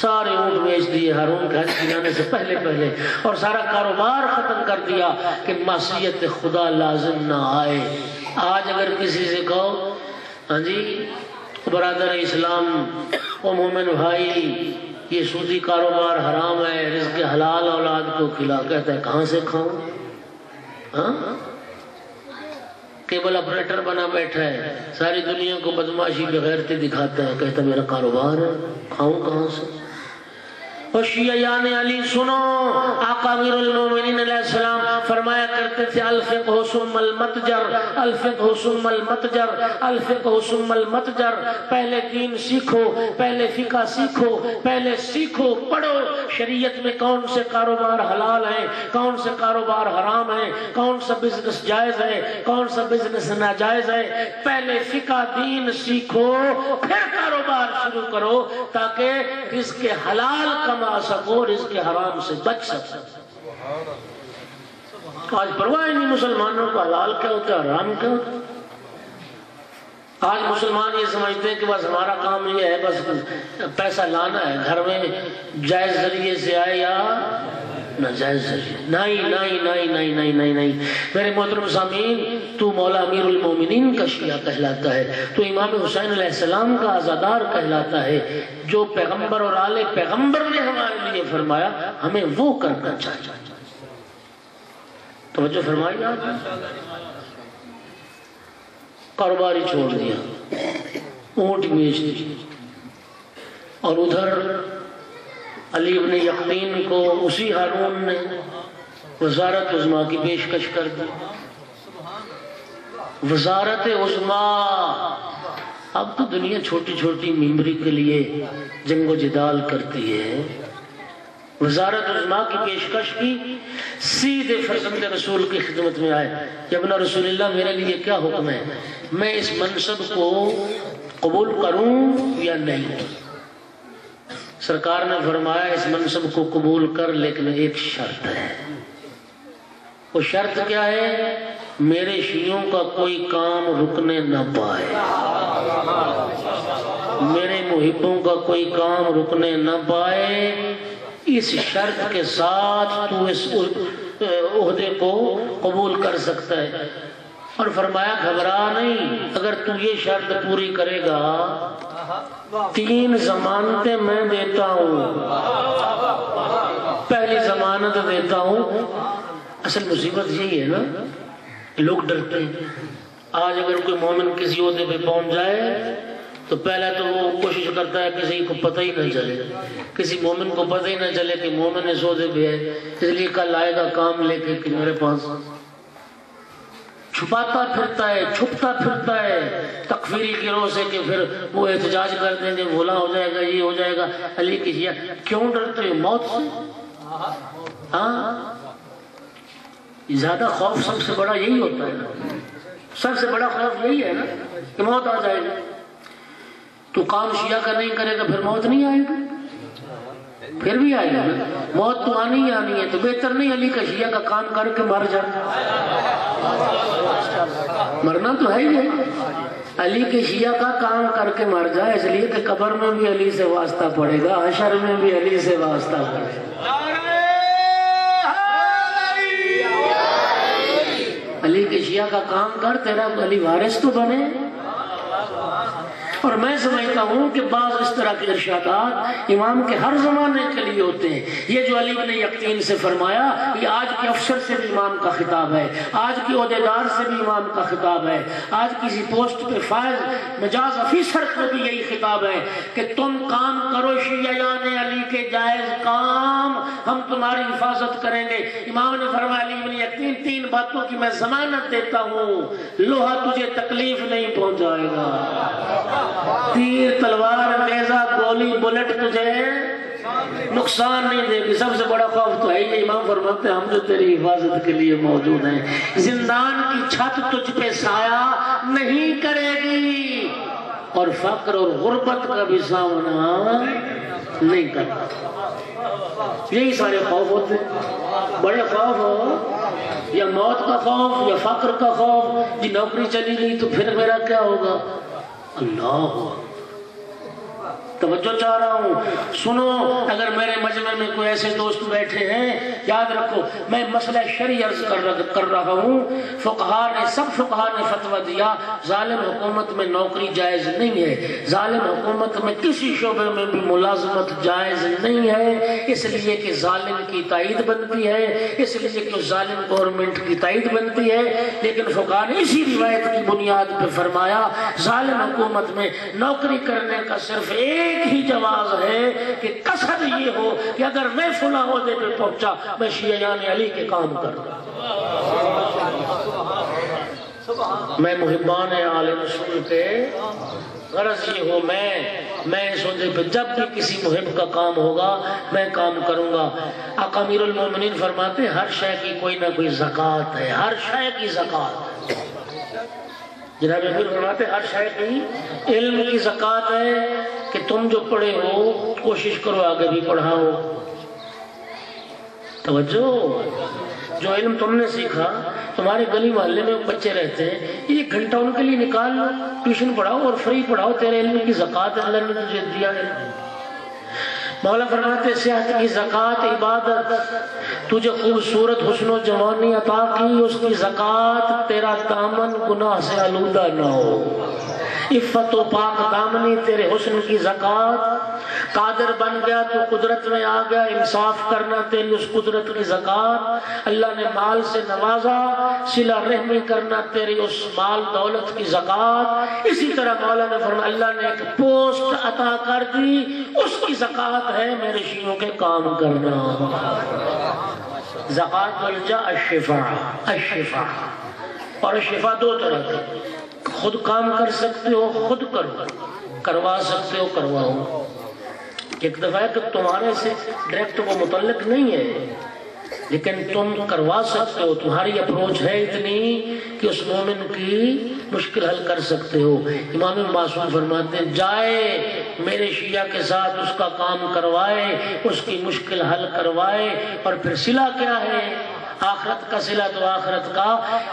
سارے اونٹ بیچ دیے ہارون کا حج گرانے سے پہلے اور سارا کاروبار ختم کر دیا کہ معصیت خدا لازم نہ آئے۔ آج اگر کسی سے کہو ہاں جی برادر اسلام او مومن بھائی یہ سودی کاروبار حرام ہے، رزق حلال اولاد کو کھلا، کہتا ہے کہاں سے کھاؤں؟ ہاں کیبل آپریٹر بنا بیٹھا ہے، ساری دنیا کو بدماشی بغیرتی دکھاتا ہے، کہتا ہے میرا کاروبار ہے، کھاؤں کہاں سے؟ اور شیعیان علی سنو، آقا امیر المومنین علیہ السلام فرمایا کرتے تھے الفقہ ثم المتجر، الفقہ ثم المتجر، الفقہ ثم المتجر، پہلے دین سیکھو، پہلے فقہ سیکھو، پہلے سیکھو پڑھو شریعت میں کون سے کاروبار حلال ہیں، کون سے کاروبار حرام ہیں، کون سا بزنس جائز ہے، کون سا بزنس ناجائز ہے، پہلے فقہ دین سیکھو پھر کاروبار شروع کرو تاکہ رزق حلال کما سکو، رزق حرام سے بچ سکو۔ آج پرواہ نہیں مسلمانوں کو حلال کیا ہوتا ہے حرام کیا ہوتا ہے۔ آج مسلمان یہ سمجھتے ہیں کہ بس ہمارا کام یہ ہے بس پیسہ لانا ہے، گھر میں جائز ذریعے سے آئے یا ناجائز ذریعے، نہیں۔ میرے محترم سامعین، تو مولا امیر المومنین کا شیعہ کہلاتا ہے، تو امام حسین علیہ السلام کا عزادار کہلاتا ہے، جو پیغمبر اور آل پیغمبر نے ہمارے لیے فرمایا ہمیں وہ کرنا چاہیے۔ توجہ فرمائی آپ، کاروباری چھوڑ دیا، اونٹ بیچ دی، اور ادھر علی ابن یقین کو اسی ہارون نے وزارت عظمیٰ کی پیشکش کر دی۔ وزارت عظمیٰ، اب تو دنیا چھوٹی چھوٹی ممبری کے لیے جنگ و جدال کرتی ہے، وزارت عظمیٰ کی پیشکش کی، سیدھے فرزند رسول کی خدمت میں آئے، یا ابن رسول اللہ میرے لیے کیا حکم ہے، میں اس منصب کو قبول کروں یا نہیں؟ سرکار نے فرمایا اس منصب کو قبول کر، لیکن ایک شرط ہے۔ وہ شرط کیا ہے؟ میرے شیعوں کا کوئی کام رکنے نہ پائے، میرے محبوں کا کوئی کام رکنے نہ پائے، اس شرط کے ساتھ تو اس عہدے کو قبول کر سکتا ہے۔ اور فرمایا گھبرا نہیں، اگر تو یہ شرط پوری کرے گا 3 ضمانتیں میں دیتا ہوں۔ پہلی ضمانت دیتا ہوں، اصل مصیبت یہی ہے نا، لوگ ڈرتے ہیں۔ آج اگر کوئی مومن کسی عہدے پہ پہنچ جائے تو پہلا تو وہ کوشش کرتا ہے کسی کو پتہ ہی نہ چلے، کسی مومن کو پتہ ہی نہ چلے کہ مومن اس عہدے پہ ہے، اس لیے کل آئے گا کام لے کے کہ میرے پاس، چھپاتا پھرتا ہے، چھپتا پھرتا ہے تکفیری گروہ سے کہ پھر وہ احتجاج کر دیں گے، بھولا ہو جائے گا، یہ ہو جائے گا۔ علی کی شیعہ کیوں ڈرتے ہو؟ موت سے۔ ہاں زیادہ خوف سب سے بڑا یہی ہوتا ہے نا، سب سے بڑا خوف یہی ہے نا کہ موت آ جائے گی۔ تو کام شیعہ کا نہیں کرے گا پھر موت نہیں آئے گی، پھر بھی آئے گی، موت تو آنی ہی آنی ہے۔ تو بہتر نہیں علی کا شیعہ کا کام کر کے مر جائے، مرنا تو ہے ہی ہے، علی کے شیعہ کا کام کر کے مر جائے، اس لیے کہ قبر میں بھی علی سے واسطہ پڑے گا، حشر میں بھی علی سے واسطہ پڑے گا۔ علی کے شیعہ کا کام کر، تیرا علی وارث تو بنے۔ اور میں سمجھتا ہوں کہ بعض اس طرح کے ارشادات امام کے ہر زمانے کے لیے ہوتے ہیں۔ یہ جو علی بن یقین سے فرمایا، یہ آج کے افسر سے بھی امام کا خطاب ہے، آج کے عہدیدار سے بھی امام کا خطاب ہے، آج کسی پوسٹ پہ فائز مجاز افیسر کو بھی یہی خطاب ہے کہ تم کام کرو شیعیان علی کے جائز کام، ہم تمہاری حفاظت کریں گے۔ امام نے فرمایا علی بن یقین 3 باتوں کی میں ضمانت دیتا ہوں، لوہا تجھے تکلیف نہیں پہنچائے گا، تیر تلوار نیزہ گولی بلٹ تجھے نقصان نہیں دے گی۔ سب سے بڑا خوف تو ہے یہ، امام فرماتے ہیں ہم جو تیری حفاظت کے لیے موجود ہیں، زندان کی چھت تجھ پہ سایہ نہیں کرے گی، اور فقر اور غربت کا بھی سامنا نہیں کرتا۔ یہی سارے خوف ہوتے ہیں، بڑے خوف ہو یا موت کا خوف یا فقر کا خوف، جی نوکری چلی گئی تو پھر میرا کیا ہوگا؟ اللہ توجہ چاہ رہا ہوں، سنو۔ اگر میرے مجمع میں کوئی ایسے دوست بیٹھے ہیں، یاد رکھو میں مسئلہ شرعی عرض کر رہا ہوں۔ سب فقہاء نے فتویٰ دیا ظالم حکومت میں نوکری جائز نہیں ہے، ظالم حکومت میں کسی شعبے میں بھی ملازمت جائز نہیں ہے، اس لیے کہ ظالم کی تائید بنتی ہے، اس لیے کہ ظالم گورنمنٹ کی تائید بنتی ہے۔ لیکن فقہاء نے اسی روایت کی بنیاد پہ فرمایا ظالم حکومت میں نوکری کرنے کا صرف ایک ہی جواز ہے کہ قصد یہ ہو کہ اگر میں فلاں عہدے پہ پہنچا میں شیعیان علی کے کام کروں، میں محبان آل رسول کے غرض یہ ہو میں اس عہدے پہ جب بھی کسی محب کا کام ہوگا میں کام کروں گا۔ آقا امیر المومنین فرماتے ہیں ہر شے کی کوئی نہ کوئی زکوٰۃ ہے، ہر شے کی زکوٰۃ۔ جناب امیر فرماتے ہیں ہر شے کی علم کی زکوٰۃ ہے کہ تم جو پڑھے ہو کوشش کرو آگے بھی پڑھاؤ۔ توجہ، جو علم تم نے سیکھا، تمہارے گلی محلے میں بچے رہتے ہیں، 1 گھنٹہ ان کے لیے نکال لو، ٹیوشن پڑھاؤ اور فری پڑھاؤ، تیرے علم کی زکوٰۃ اللہ نے تجھے دیا ہے۔ مولا فرماتے صحت کی زکوٰۃ عبادت، تجھے خوبصورت حسن و جوانی عطا کی، اس کی زکوٰۃ تیرا دامن گناہ سے آلودہ نہ ہو، عفت و پاک دامنی تیرے حسن کی زکوٰۃ۔ قادر بن گیا تو قدرت میں آ گیا، انصاف کرنا تیری اس قدرت کی زکوٰۃ۔ اللہ نے مال سے نوازا، صلہ رحمی کرنا تیری اس مال دولت کی زکوٰۃ۔ اسی طرح مولا نے فرمایا اللہ نے ایک پوسٹ عطا کر دی، اس کی زکوٰۃ ہے میرے شیعوں کے کام کرنا۔ زکوٰۃ الجا الشفاء، اور الشفاء 2 طرح کی، خود کام کر سکتے ہو خود کرو، کروا سکتے ہو کرواؤ۔ ایک دفعہ کہ تمہارے سے ڈائریکٹ وہ متعلق نہیں ہے لیکن تم کروا سکتے ہو، تمہاری اپروچ ہے اتنی کہ اس مومن کی مشکل حل کر سکتے ہو۔ امام معصوم فرماتے ہیں جائے میرے شیعہ کے ساتھ اس کا کام کروائے، اس کی مشکل حل کروائے، اور پھر صلہ کیا ہے؟ آخرت کا صلہ تو آخرت کا۔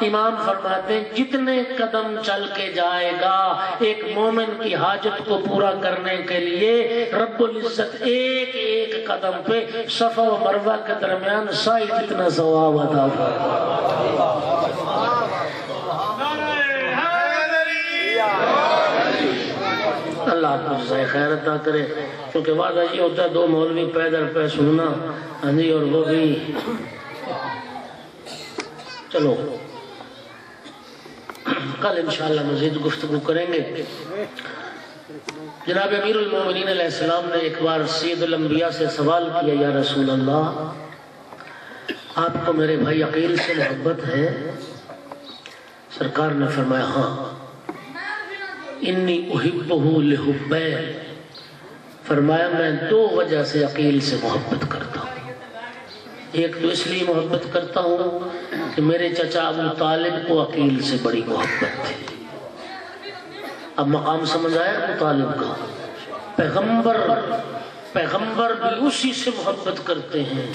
امام فرماتے ہیں جتنے قدم چل کے جائے گا ایک مومن کی حاجت کو پورا کرنے کے لیے رب العزت ایک ایک قدم پہ صفا و مروہ کے درمیان سائی جتنا ثواب عطا فرمائے۔ اللہ آپ کو جزائے خیر عطا کرے، کیونکہ وعدہ یہ ہوتا ہے 2 مولوی پیدل پہ سننا، اور وہ بھی چلو کل انشاءاللہ مزید گفتگو کریں گے۔ جناب امیر المومنین علیہ السلام نے ایک بار سید الانبیاء سے سوال کیا یا رسول اللہ آپ کو میرے بھائی عقیل سے محبت ہے؟ سرکار نے فرمایا ہاں، انی احبہ لحبین، فرمایا میں 2 وجہ سے عقیل سے محبت کرتا ہوں۔ ایک تو اس لیے محبت کرتا ہوں کہ میرے چچا ابو طالب کو عقیل سے بڑی محبت تھی۔ اب مقام سمجھ آیا ابو طالب کا؟ پیغمبر بھی اسی سے محبت کرتے ہیں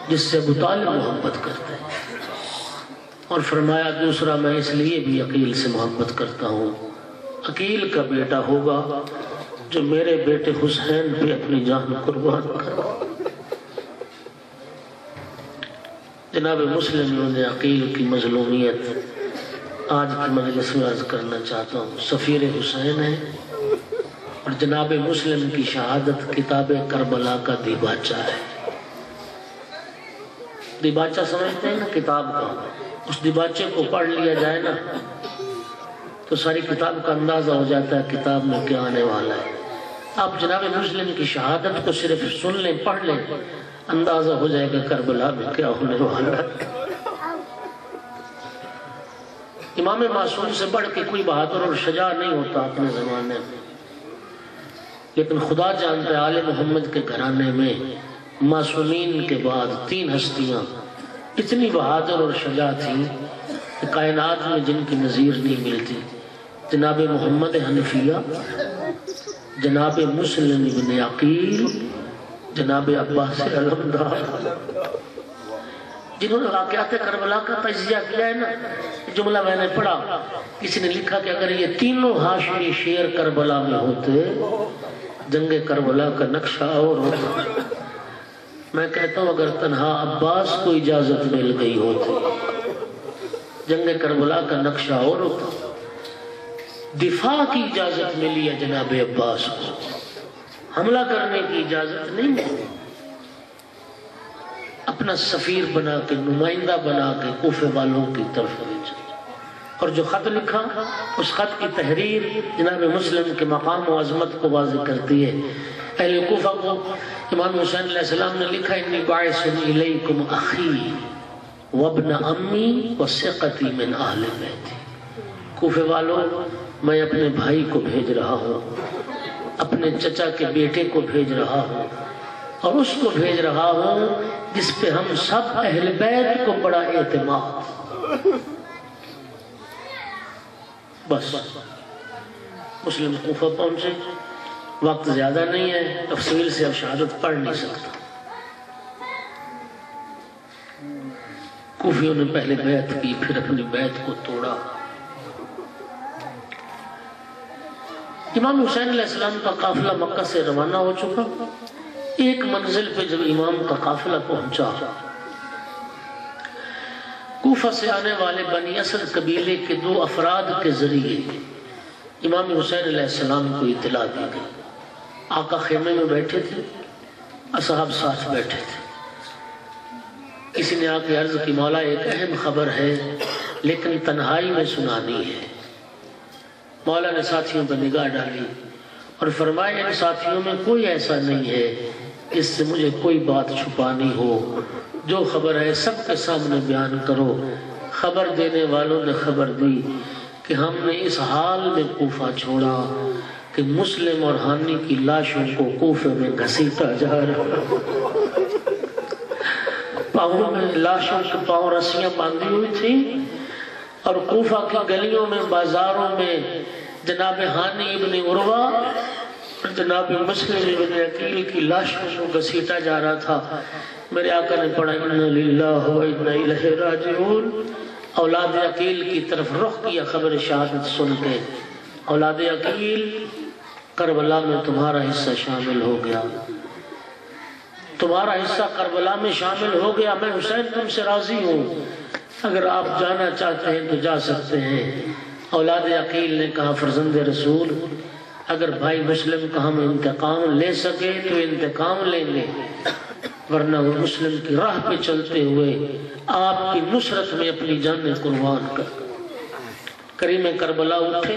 جس سے ابو طالب محبت کرتے ہیں۔ اور فرمایا دوسرا میں اس لیے بھی عقیل سے محبت کرتا ہوں عقیل کا بیٹا ہوگا جو میرے بیٹے حسین پہ اپنی جان قربان کرے۔ جناب مسلم نے عقیل کی مظلومیت آج کی مجلس میں عرض کرنا چاہتا ہوں۔ سفیر حسین ہے اور جناب مسلم کی شہادت کتاب کربلا کا دیباچہ ہے۔ دیباچہ سمجھتے ہیں نا کتاب کا، اس دیباچے کو پڑھ لیا جائے نا تو ساری کتاب کا اندازہ ہو جاتا ہے کتاب میں کیا آنے والا ہے۔ آپ جناب مسلم کی شہادت کو صرف سن لیں، پڑھ لیں، اندازہ ہو جائے گا کربلا میں کیا ہونے والا ہے۔ امام معصوم سے بڑھ کے کوئی بہادر اور شجاع نہیں ہوتا اپنے زمانے میں، لیکن خدا جانتا ہے آل محمد کے گھرانے میں معصومین کے بعد 3 ہستیاں اتنی بہادر اور شجاع تھیں کہ کائنات میں جن کی نظیر نہیں ملتی۔ جناب محمد حنفیہ، جناب مسلم ابن عقیل، جناب عباس علمدار، جنہوں نے واقعات کربلا کا تجزیہ کیا ہے نا۔ جملہ میں نے پڑھا، کسی نے لکھا کہ اگر یہ تینوں ہاشمی شیر کربلا میں ہوتے جنگ کربلا کا نقشہ اور ہوتا۔ میں کہتا ہوں اگر تنہا عباس کو اجازت مل گئی ہوتی جنگ کربلا کا نقشہ اور ہوتا۔ دفاع کی اجازت ملی ہے جناب عباس کو، حملہ کرنے کی اجازت نہیں ملی۔ اپنا سفیر بنا کے، نمائندہ بنا کے کوفے والوں کی طرف بھیجا، اور جو خط لکھا اس خط کی تحریر جناب مسلم کے مقام و عظمت کو واضح کرتی ہے۔ اہل کوفہ کو امام حسین علیہ السلام نے لکھا انی باعث الیکم اخی وابن امی وثقتی من اہل بیتی۔ کوفے والوں، میں اپنے بھائی کو بھیج رہا ہوں، اپنے چچا کے بیٹے کو بھیج رہا ہوں، اور اس کو بھیج رہا ہوں جس پہ ہم سب اہل بیت کو بڑا اعتماد۔ بس مسلم کوفہ پہنچے، وقت زیادہ نہیں ہے، تفصیل سے اب شہادت پڑھ نہیں سکتا۔ کوفیوں نے پہلے بیعت کی، پھر اپنی بیعت کو توڑا۔ امام حسین علیہ السلام کا قافلہ مکہ سے روانہ ہو چکا۔ ایک منزل پہ جب امام کا قافلہ پہنچا، کوفہ سے آنے والے بنی اسد قبیلے کے 2 افراد کے ذریعے امام حسین علیہ السلام کو اطلاع دی گئی۔ آقا خیمے میں بیٹھے تھے، اصحاب ساتھ بیٹھے تھے۔ کسی نے آ کے عرض کی مولا ایک اہم خبر ہے لیکن تنہائی میں سنانی ہے۔ مولا نے ساتھیوں پر نگاہ ڈالی اور فرمایا ان ساتھیوں میں کوئی ایسا نہیں ہے جس سے مجھے کوئی بات چھپانی ہو، جو خبر ہے سب کے سامنے بیان کرو۔ خبر دینے والوں نے خبر دی کہ ہم نے اس حال میں کوفہ چھوڑا کہ مسلم اور ہانی کی لاشوں کو کوفے میں گھسیٹا جا رہا، پاؤں میں لاشوں کے پاؤں رسیاں باندھی ہوئی تھیں، اور کوفہ کی گلیوں میں، بازاروں میں جناب ہانی ابن عروہ اور جناب مسلم ابن عقیل کی لاشوں کو گھسیٹا جا رہا تھا۔ میرے آقا نے پڑھا اِنَّ لِلَّهِ وَإِنَّ إِلَيْهِ راجعون۔ اولاد عقیل کی طرف رخ کیا خبر شہادت سن کے۔ اولاد عقیل، کربلا میں تمہارا حصہ شامل ہو گیا، تمہارا حصہ کربلا میں شامل ہو گیا۔ میں حسین تم سے راضی ہوں، اگر آپ جانا چاہتے ہیں تو جا سکتے ہیں۔ اولاد عقیل نے کہا فرزند رسول، اگر بھائی مسلم کا ہم انتقام لے سکے تو انتقام لیں گے، ورنہ وہ مسلم کی راہ پہ چلتے ہوئے آپ کی نصرت میں اپنی جانیں قربان کر۔ کریم کربلا اٹھے،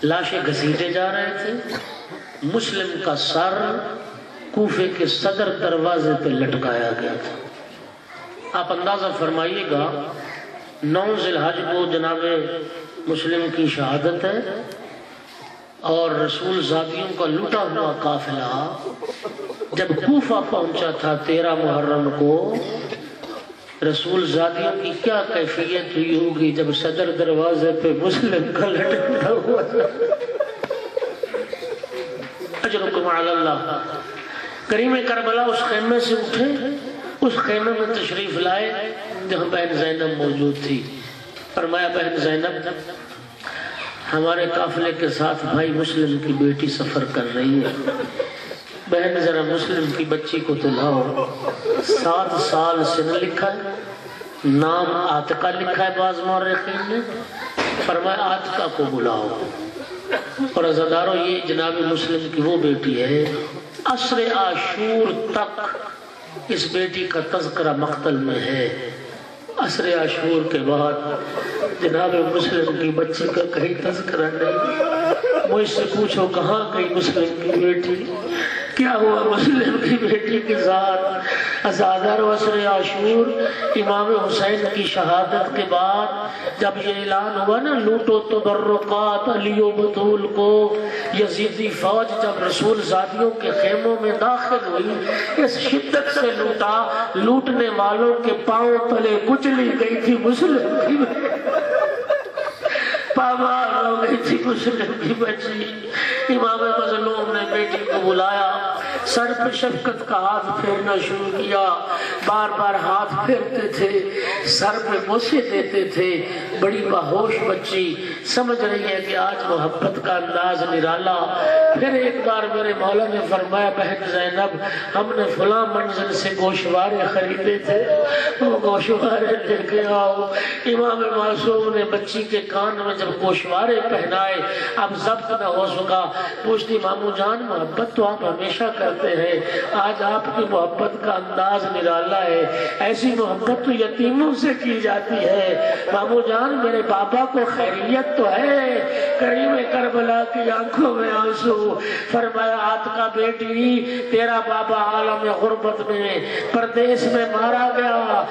لاشیں گھسیٹے جا رہے تھے۔ مسلم کا سر کوفے کے صدر دروازے پہ لٹکایا گیا تھا۔ آپ اندازہ فرمائیے گا 9 ذی الحج کو جناب مسلم کی شہادت ہے، اور رسول زادیوں کا لٹا ہوا قافلہ جب کوفہ پہنچا تھا 13 محرم کو، رسول زادیوں کی کیا کیفیت ہوئی ہوگی جب صدر دروازے پہ مسلم کا لٹکا ہوا تھا۔ اجرکم علی اللہ۔ کریم کربلا اس خیمے سے اٹھے، اس خیمے میں تشریف لائے جہاں بہن زینب موجود تھی۔ فرمایا بہن زینب، ہمارے قافلے کے ساتھ بھائی مسلم کی بیٹی سفر کر رہی ہے. بہن ذرا مسلم کی بچی کو تو لاؤ. 7 سال سن لکھا ہے, نام عاتقہ لکھا ہے بعض مورخین نے. فرمایا عاتقہ کو بلاؤ. اور عزادارو یہ جناب مسلم کی وہ بیٹی ہے. عصر عاشور تک اس بیٹی کا تذکرہ مقتل میں ہے. عصر عاشور کے بعد جناب مسلم کی بچی کا کہیں تذکرہ نہیں. مجھ سے پوچھو کہاں گئی مسلم کی بیٹی, کیا ہوا مسلم کی بیٹی کے ساتھ. عزادار عصر عاشور امام حسین کی شہادت کے بعد جب یہ اعلان ہوا نا, لوٹو تبرکات علی و بطول کو, یزیدی فوج جب رسول زادیوں کے خیموں میں داخل ہوئی, اس شدت سے لوٹا لوٹنے والوں کے پاؤں تلے کچلی گئی تھی مسلم کی پامال ہو گئی تھی مسلم کی بچی. امام مظلوم نے بیٹی کو بلایا, سر پہ شفقت کا ہاتھ پھیرنا شروع کیا. بار بار ہاتھ پھیرتے تھے, سر پہ بوسے دیتے تھے. بڑی باہوش بچی سمجھ رہی ہے کہ آج محبت کا انداز نرالا. پھر ایک بار میرے مولا نے فرمایا, بہن زینب ہم نے فلاں منزل سے گوشوارے خریدے تھے, وہ گوشوارے لے کے آؤ. امام معصوم نے بچی کے کان میں جب گوشوارے پہنائے, اب ضبط نہ ہو سکا. پوچھتی مامو جان محبت تو آپ ہمیشہ کرتے ہیں, آج آپ کی محبت کا انداز نرالا ہے. ایسی محبت تو یتیموں سے کی جاتی ہے. مامو جان میرے بابا کو خیریت تو ہے. کریم کربلا کی آنکھوں میں آنسو. فرمایا عاتقہ بیٹی تیرا بابا عالم غربت میں پردیس میں مارا گیا.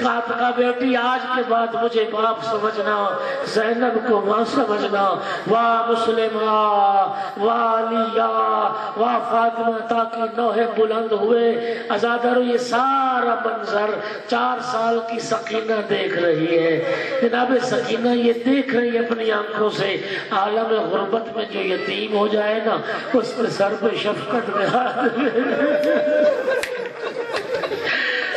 عاتقہ بیٹی آج کے بعد مجھے باپ سمجھنا, زینب کو ماں سمجھنا. واہ مسلمہ واہ علیہ واہ فاطمہ, تاکہ نوحے بلند ہوئے. عزادارو یہ سارا منظر 4 سال کی سکینہ دیکھ رہی ہے. جناب سکینہ یہ دیکھ رہی ہے اپنی آنکھوں سے, عالم غربت میں جو یتیم ہو جائے نا اس کے سر پہ شفقت میں ہاتھ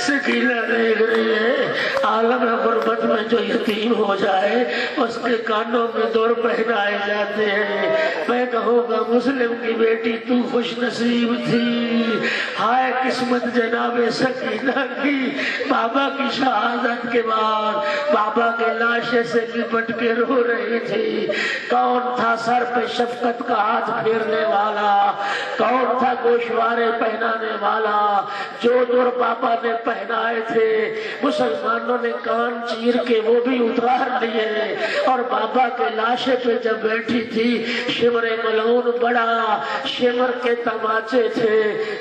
سکینہ دیکھ رہی ہے عالم غربت میں جو یتیم ہو جائے اس کے کانوں میں دور پہنائے جاتے ہیں. میں کہوں گا مسلم کی بیٹی تو خوش نصیب تھی. ہائے قسمت جناب سکینہ کی, بابا کی شہادت کے بعد بابا کے لاشے سے لپٹ کے رو رہی تھی. کون تھا سر پہ شفقت کا ہاتھ پھیرنے والا, کون تھا گوشوارے پہنانے والا, جو دور بابا نے پہنائے تھے مسلمانوں نے کان چیر کے وہ بھی اتار لیے. اور بابا کے لاشے پہ جب بیٹھی تھی شمر ملعون بڑا, شمر کے تماچے تھے,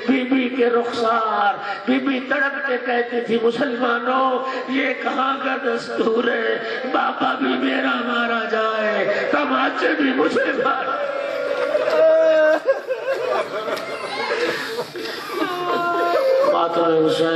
بی بی کے رخسار. بی بی تڑپ کے کہتی تھی مسلمانوں یہ کہاں کا دستور ہے, بابا بھی میرا مارا جائے تماچے بھی مجھے مارا. ماتم حسین